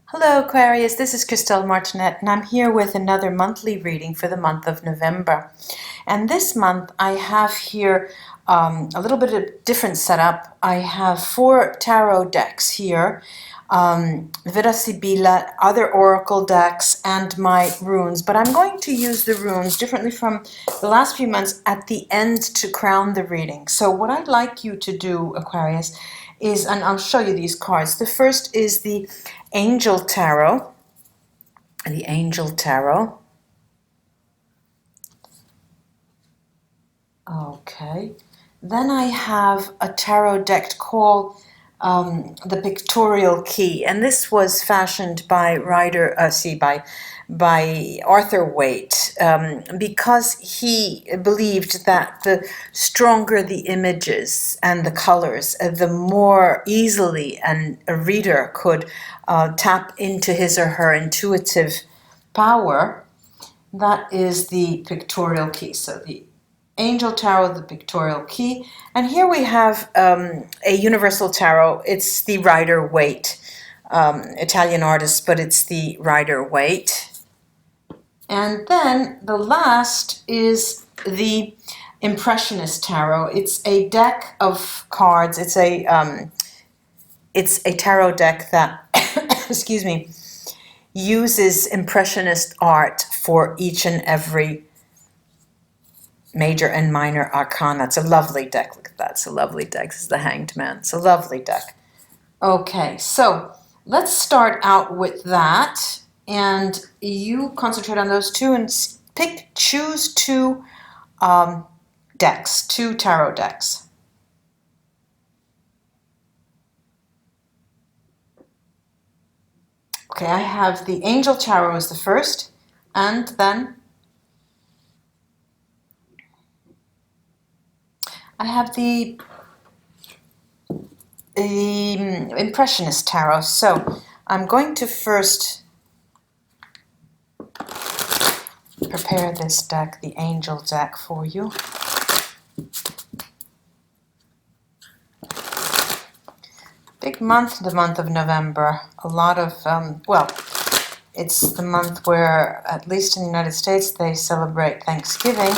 Hello Aquarius, this is Christelle Martinette and I'm here with another monthly reading for the month of November. And this month I have here a little bit of different setup. I have 4 tarot decks here, Vera Sibilla, other oracle decks, and my runes. But I'm going to use the runes differently from the last few months at the end to crown the reading. So what I'd like you to do, Aquarius, is, and I'll show you these cards. The first is the Angel Tarot. The Angel Tarot. Okay. Then I have a tarot deck called the Pictorial Key, and this was fashioned by Arthur Waite, because he believed that the stronger the images and the colors, the more easily a reader could tap into his or her intuitive power. That is the Pictorial Key. So the Angel Tarot, the Pictorial Key. And here we have a Universal Tarot. It's the Rider Waite, Italian artist, but it's the Rider Waite. And then the last is the Impressionist Tarot. It's a deck of cards. It's a tarot deck that, excuse me, uses Impressionist art for each and every major and minor arcana. It's a lovely deck. Look at that. It's a lovely deck. This is the Hanged Man. It's a lovely deck. Okay, so let's start out with that. And you concentrate on those two and choose 2 decks, 2 tarot decks. Okay, I have the Angel Tarot as the first, and then I have the Impressionist Tarot. So I'm going to first prepare this deck, the Angel deck, for you. Big month, the month of November. A lot of, well, it's the month where, at least in the United States, they celebrate Thanksgiving.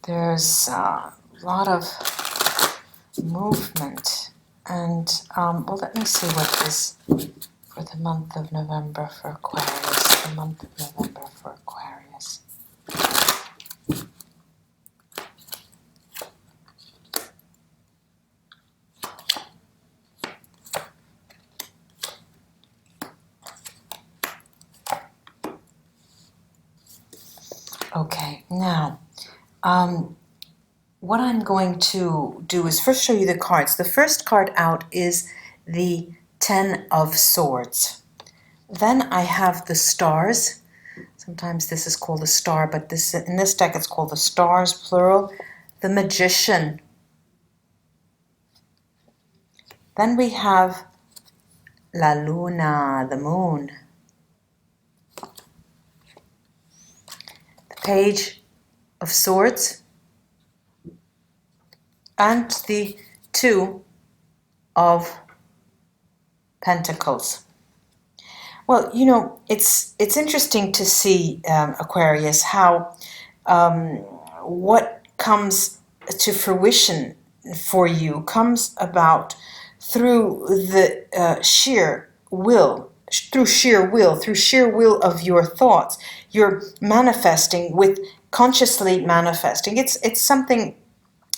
There's a lot of movement, and well, let me see what is for the month of November for Aquarius. The month of November for Aquarius. Okay, now what I'm going to do is first show you the cards. The first card out is the 10 of Swords. Then I have the Stars. Sometimes this is called a star, but in this deck it's called the Stars, plural. The Magician. Then we have La Luna, the Moon. The Page of Swords. And the 2 of Pentacles. Well, you know, it's interesting to see, Aquarius, how what comes to fruition for you comes about through the sheer will of your thoughts. You're manifesting with consciously manifesting. It's something.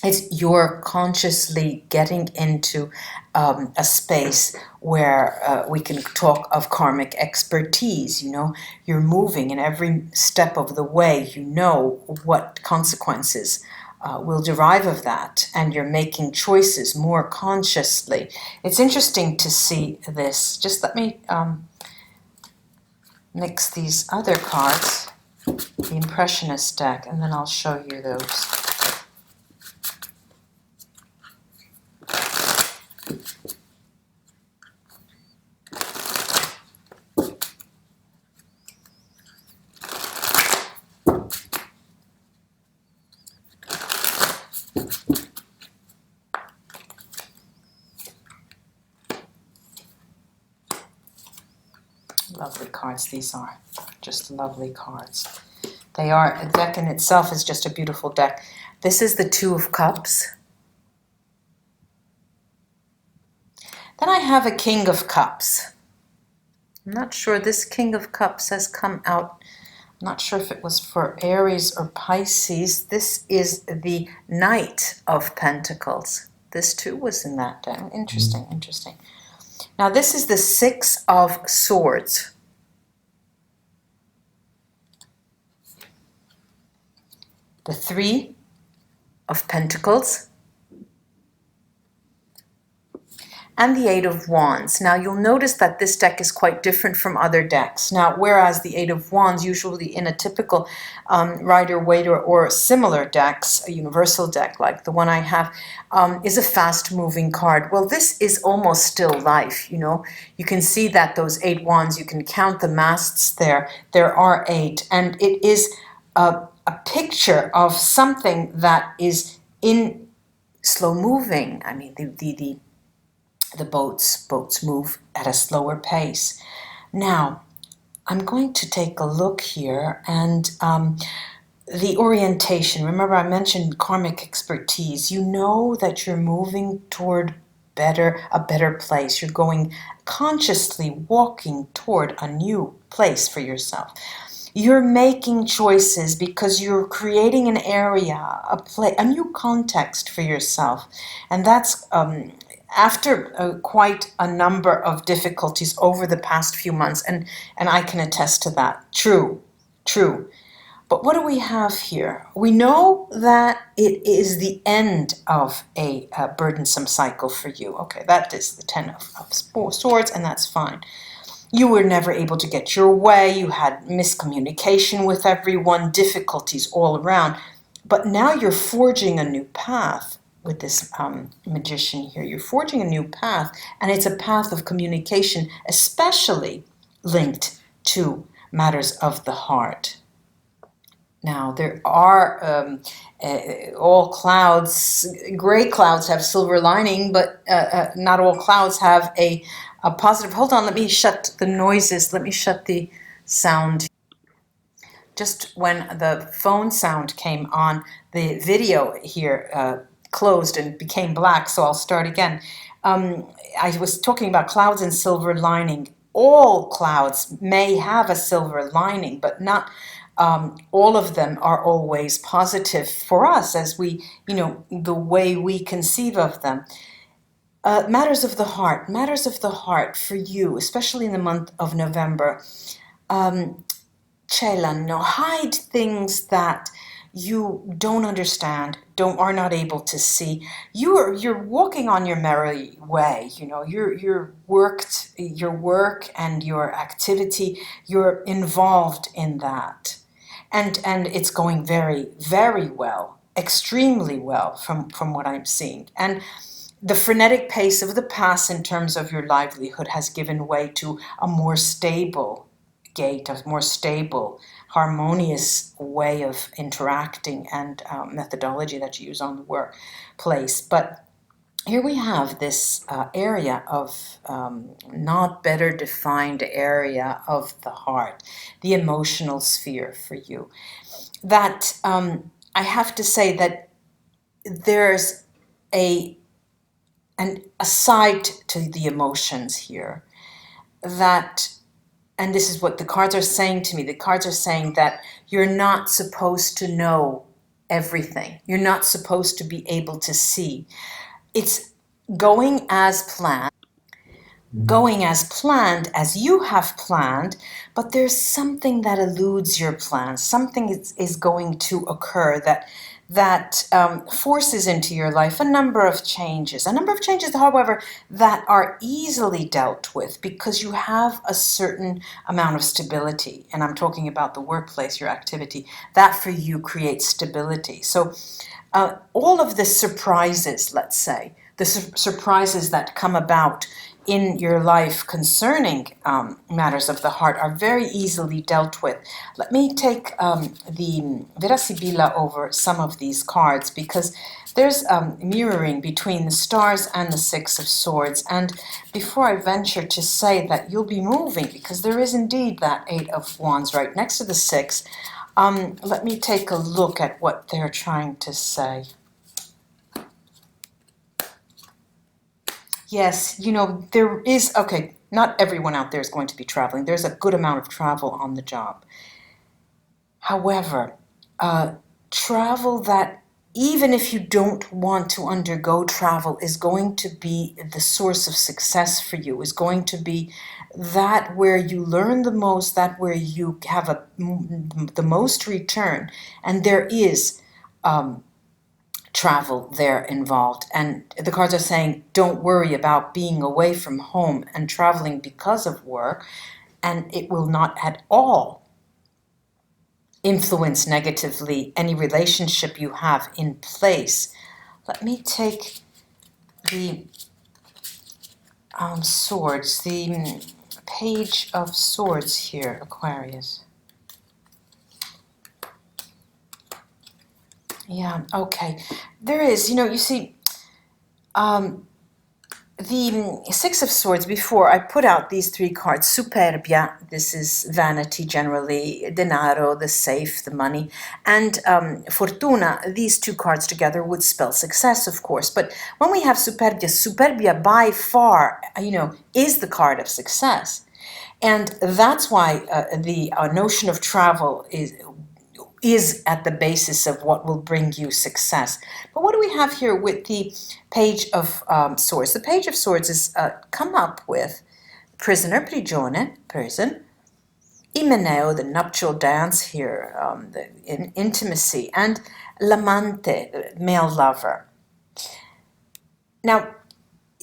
It's you're consciously getting into a space where we can talk of karmic expertise. You know, you're moving, and every step of the way, you know what consequences will derive of that, and you're making choices more consciously. It's interesting to see this. Just let me mix these other cards, the Impressionist deck, and then I'll show you those. Lovely cards these are. Just lovely cards. They are, a deck in itself is just a beautiful deck. This is the Two of Cups. Then I have a King of Cups. I'm not sure this King of Cups has come out. I'm not sure if it was for Aries or Pisces. This is the Knight of Pentacles. This too was in that deck. Interesting, interesting. Now this is the Six of Swords. The Three of Pentacles. And the Eight of Wands. Now you'll notice that this deck is quite different from other decks. Now, whereas the Eight of Wands, usually in a typical Rider-Waite or similar decks, a universal deck like the one I have, is a fast-moving card. Well, this is almost still life, you know. You can see that those 8 wands, you can count the masts there. There are 8, and it is a picture of something that is in slow moving. I mean, the boats move at a slower pace. Now, I'm going to take a look here, and the orientation. Remember, I mentioned karmic expertise. You know that you're moving toward a better place. You're going consciously walking toward a new place for yourself. You're making choices because you're creating an area, a new context for yourself, and that's after quite a number of difficulties over the past few months, and I can attest to that. True. But what do we have here? We know that it is the end of a burdensome cycle for you. Okay, that is the Ten of Swords, and that's fine. You were never able to get your way. You had miscommunication with everyone, difficulties all around. But now you're forging a new path. With this magician here, you're forging a new path, and it's a path of communication, especially linked to matters of the heart. Now, there are all clouds, gray clouds have silver lining, but not all clouds have a positive. Hold on, let me shut the noises, let me shut the sound. Just when the phone sound came on, the video here closed and became black, so I'll start again. I was talking about clouds and silver lining. All clouds may have a silver lining, but not all of them are always positive for us as we, the way we conceive of them. Matters of the heart for you, especially in the month of November. Celano, hide things that you don't understand, are not able to see. You're walking on your merry way. Your work and your activity. You're involved in that, and it's going very, very well, extremely well from what I'm seeing. And the frenetic pace of the past in terms of your livelihood has given way to a more stable gait, a more stable, harmonious way of interacting and methodology that you use on the workplace. But here we have this area of not better defined area of the heart, the emotional sphere for you. That I have to say that there's a side to the emotions here that. And this is what the cards are saying to me. The cards are saying that you're not supposed to know everything. You're not supposed to be able to see. It's going as planned, as you have planned, but there's something that eludes your plan. Something is going to occur that forces into your life a number of changes, however, that are easily dealt with because you have a certain amount of stability. And I'm talking about the workplace, your activity. That for you creates stability. So all of the surprises, let's say, the surprises that come about in your life concerning matters of the heart are very easily dealt with. Let me take the Vera Sibilla over some of these cards, because there's mirroring between the stars and the Six of Swords. And before I venture to say that you'll be moving, because there is indeed that Eight of Wands right next to the Six, let me take a look at what they're trying to say. Yes, you know, there is, okay, not everyone out there is going to be traveling. There's a good amount of travel on the job. However, travel that, even if you don't want to undergo travel, is going to be the source of success for you, is going to be that where you learn the most, that where you have the most return. And there is travel there involved. And the cards are saying, don't worry about being away from home and traveling because of work, and it will not at all influence negatively any relationship you have in place. Let me take the swords, the Page of Swords here, Aquarius. Yeah, okay. There is, you know, you see, the Six of Swords, before I put out these three cards, Superbia, this is vanity generally, Denaro, the safe, the money, and Fortuna, these two cards together would spell success, of course. But when we have Superbia, Superbia by far, you know, is the card of success. And that's why the notion of travel is at the basis of what will bring you success. But what do we have here with the Page of Swords? The Page of Swords is come up with prisoner, prigione, prison, Imeneo, the nuptial dance here, the intimacy, and l'amante, male lover. Now,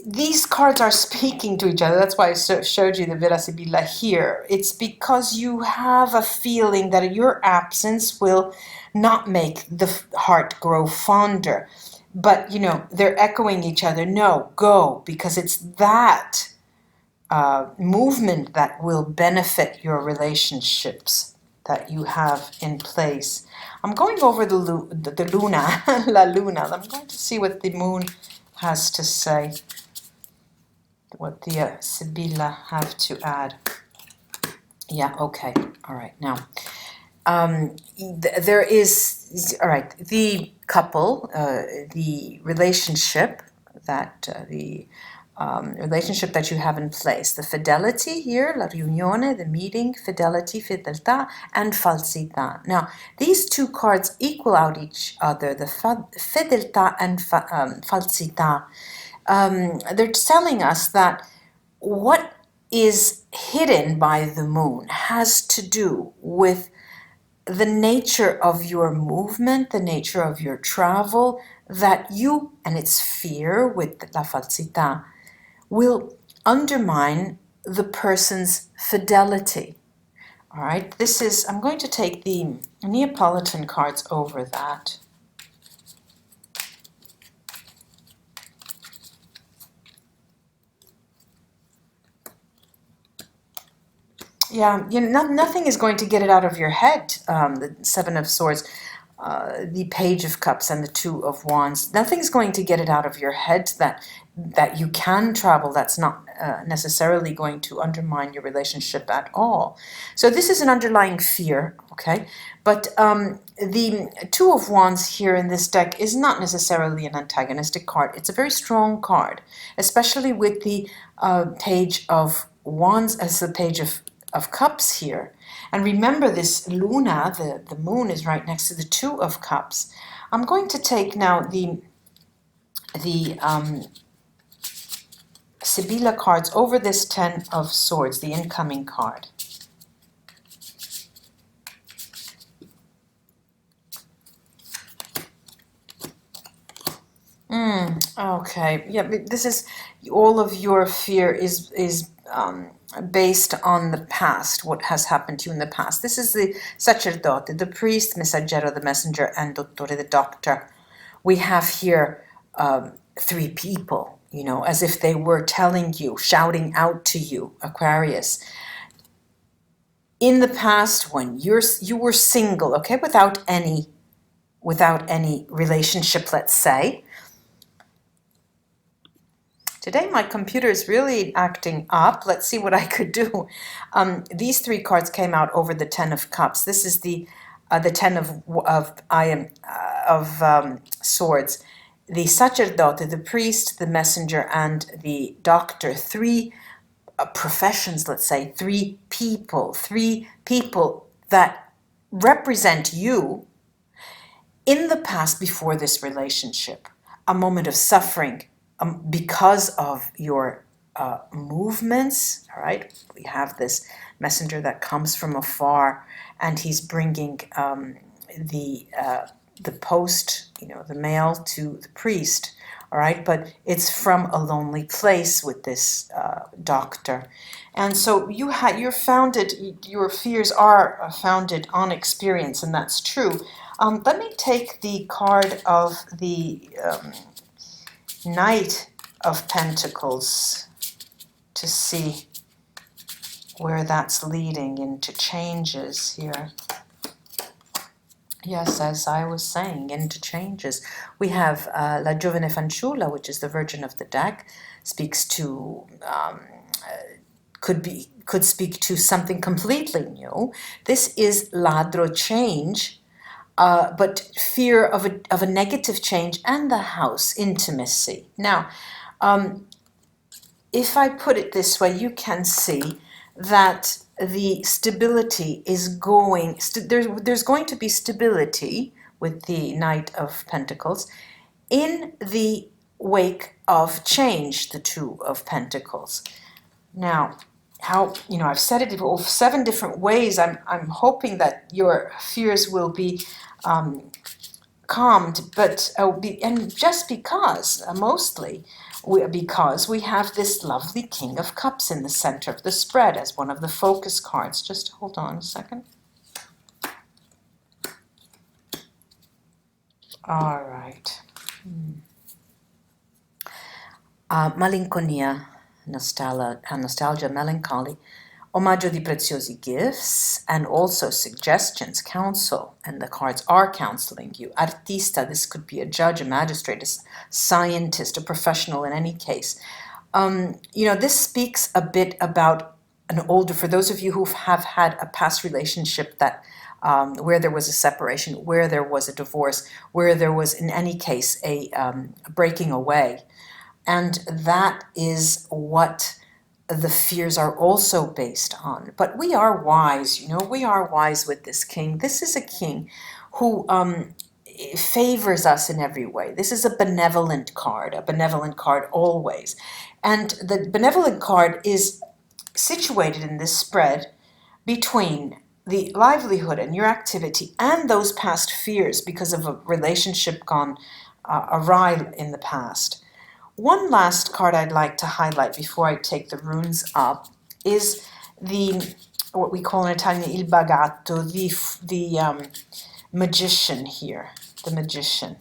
these cards are speaking to each other. That's why I showed you the Vera Sibilla here. It's because you have a feeling that your absence will not make the heart grow fonder. But, you know, they're echoing each other. No, go, because it's that movement that will benefit your relationships that you have in place. I'm going over the Luna, La Luna. I'm going to see what the moon has to say, what the Sibilla have to add. Yeah, okay, all right, now. There is, all right, the couple, the relationship that, relationship that you have in place. The fidelity here, la riunione, the meeting, fidelity, fedeltà, and falsità. Now, these two cards equal out each other, the fedeltà and falsità. They're telling us that what is hidden by the moon has to do with the nature of your movement, the nature of your travel, that you, and its fear with la falsità, will undermine the person's fidelity. All right, this is, I'm going to take the Neapolitan cards over that. Yeah, you know, nothing is going to get it out of your head. The Seven of Swords, the Page of Cups, and the Two of Wands. Nothing's going to get it out of your head that you can travel. That's not necessarily going to undermine your relationship at all. So this is an underlying fear, okay? But the Two of Wands here in this deck is not necessarily an antagonistic card. It's a very strong card, especially with the Page of Wands as the Page of Cups here. And remember, this Luna, the moon, is right next to the Two of Cups. I'm going to take now the Sibilla cards over this Ten of Swords, the incoming card. Okay, yeah, this is, all of your fear is based on the past, what has happened to you in the past. This is the sacerdote, the priest, messaggero, the messenger, and dottore, the doctor. We have here three people, you know, as if they were telling you, shouting out to you, Aquarius. In the past, when you were single, okay, without any relationship, let's say. Today my computer is really acting up. Let's see what I could do. These three cards came out over the Ten of Cups. This is the Ten of Swords. The sacerdote, the priest, the messenger, and the doctor. Three professions, let's say. Three people that represent you in the past before this relationship. A moment of suffering, because of your movements, all right? We have this messenger that comes from afar, and he's bringing the post, you know, the mail to the priest, all right? But it's from a lonely place with this doctor. And so you're founded, your fears are founded on experience, and that's true. Let me take the card of the Knight of Pentacles to see where that's leading into changes here. Yes, as I was saying, into changes. We have La Giovane Fanciulla, which is the Virgin of the deck, speaks to, could speak to something completely new. This is Ladro, change, but fear of a negative change, and the House, intimacy. Now, if I put it this way, you can see that the stability is going, there's going to be stability with the Knight of Pentacles in the wake of change, the Two of Pentacles. Now, how, you know, I've said it 7 different ways. I'm hoping that your fears will be calmed, but and just because, mostly, because we have this lovely King of Cups in the center of the spread as one of the focus cards. Just hold on a second. All right. Malinconia, nostalgia, melancholy, omaggio di preziosi gifts, and also suggestions, counsel, and the cards are counseling you. Artista, this could be a judge, a magistrate, a scientist, a professional in any case. You know, this speaks a bit about an older, for those of you who have had a past relationship that where there was a separation, where there was a divorce, where there was, in any case, a breaking away. And that is what the fears are also based on. But we are wise, you know, we are wise with this king. This is a king who favors us in every way. This is a benevolent card always. And the benevolent card is situated in this spread between the livelihood and your activity and those past fears because of a relationship gone awry in the past. One last card I'd like to highlight before I take the runes up is what we call in Italian il bagatto, the magician here, the magician.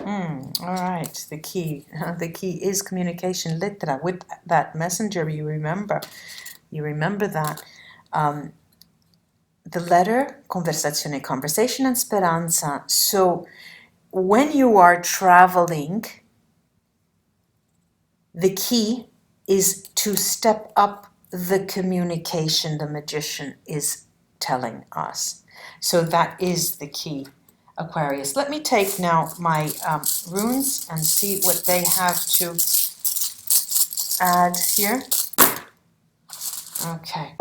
All right, the key is communication, lettera, with that messenger. You remember that. The letter, conversazione, conversation, and speranza. So when you are traveling, the key is to step up the communication the magician is telling us. So that is the key, Aquarius. Let me take now my runes and see what they have to add here. Okay.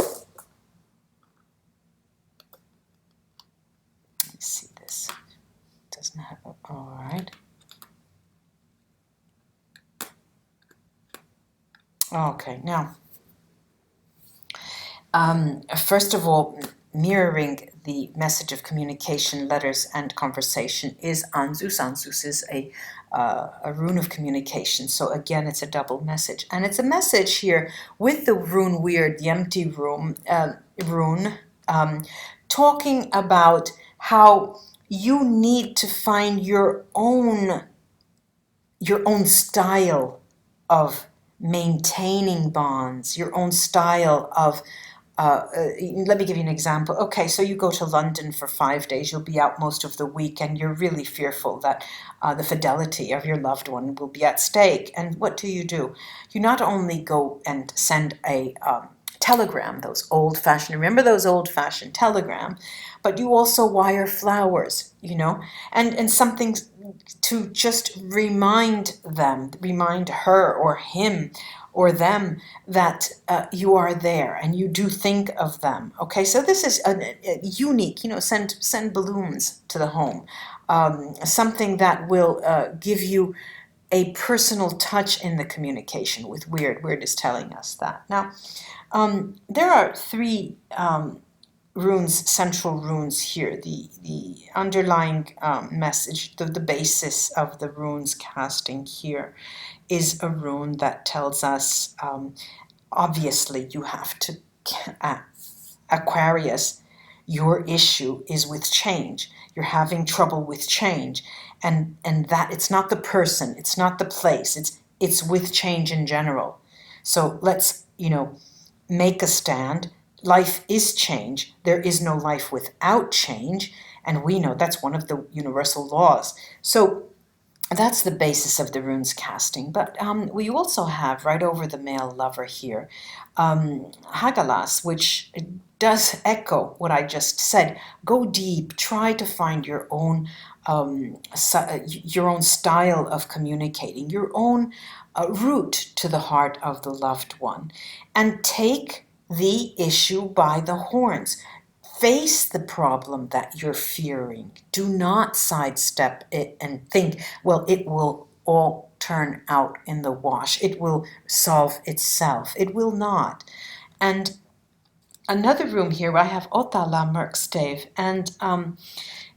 See this doesn't have it. All right. Okay, now first of all, mirroring the message of communication, letters, and conversation is Anzus. Anzus is a rune of communication. So again, it's a double message, and it's a message here with the rune weird, the empty room rune, talking about how you need to find your own style of maintaining bonds, your own style of let me give you an example. Okay, so you go to London for 5 days, you'll be out most of the week, and you're really fearful that the fidelity of your loved one will be at stake. And what do? You not only go and send a telegram, those old-fashioned, remember those old-fashioned telegram, but you also wire flowers, and something to just remind her or him or them that you are there and you do think of them. Okay, so this is a unique, send balloons to the home, something that will give you a personal touch in the communication with Weird. Weird is telling us that. Now, there are three runes, central runes here. The underlying message, the basis of the runes casting here is a rune that tells us, obviously, you have to, Aquarius, your issue is with change. You're having trouble with change, and that it's not the person, it's not the place, it's with change in general. So let's, make a stand. Life is change. There is no life without change, and we know that's one of the universal laws. So that's the basis of the runes casting. But we also have right over the male lover here, Hagalas, which does echo what I just said. Go deep. Try to find your own style of communicating, your own route to the heart of the loved one, and take the issue by the horns. Face the problem that you're fearing. Do not sidestep it and think, well, it will all turn out in the wash. It will solve itself. It will not. And another room here, I have Otala Merkstave, and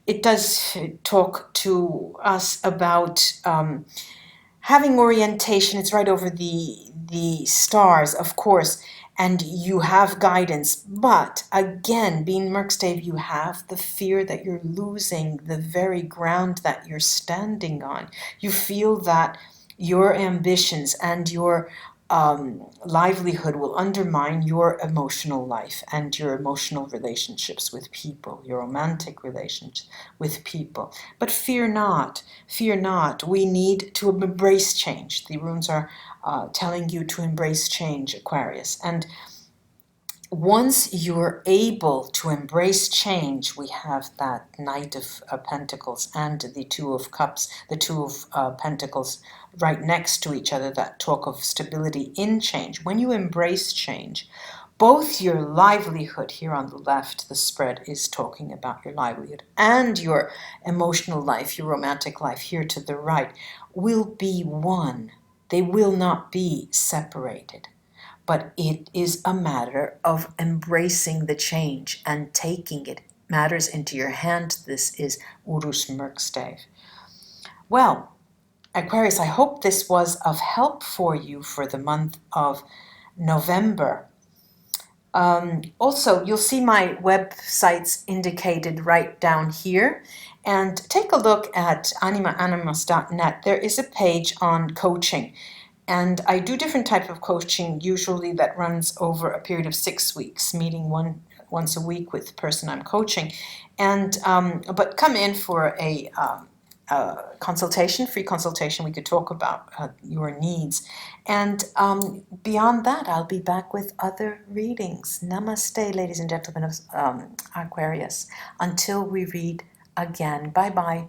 it does talk to us about having orientation. It's right over the stars, of course, and you have guidance. But again, being Merkstave, you have the fear that you're losing the very ground that you're standing on. You feel that your ambitions and your livelihood will undermine your emotional life and your emotional relationships with people, your romantic relationships with people. But fear not, fear not. We need to embrace change. The runes are telling you to embrace change, Aquarius. And once you're able to embrace change, we have that Knight of Pentacles and the Two of Cups, the Two of Pentacles right next to each other that talk of stability in change. When you embrace change, both your livelihood here on the left, the spread is talking about your livelihood, and your emotional life, your romantic life here to the right, will be one. They will not be separated. But it is a matter of embracing the change and taking it matters into your hand. This is Urus Merkstave. Well, Aquarius, I hope this was of help for you for the month of November. Also, you'll see my websites indicated right down here. And take a look at animaanimus.net. There is a page on coaching. And I do different type of coaching, usually that runs over a period of 6 weeks, meeting once a week with the person I'm coaching. And but come in for a consultation, free consultation. We could talk about your needs. And beyond that, I'll be back with other readings. Namaste, ladies and gentlemen of Aquarius. Until we read again. Bye-bye.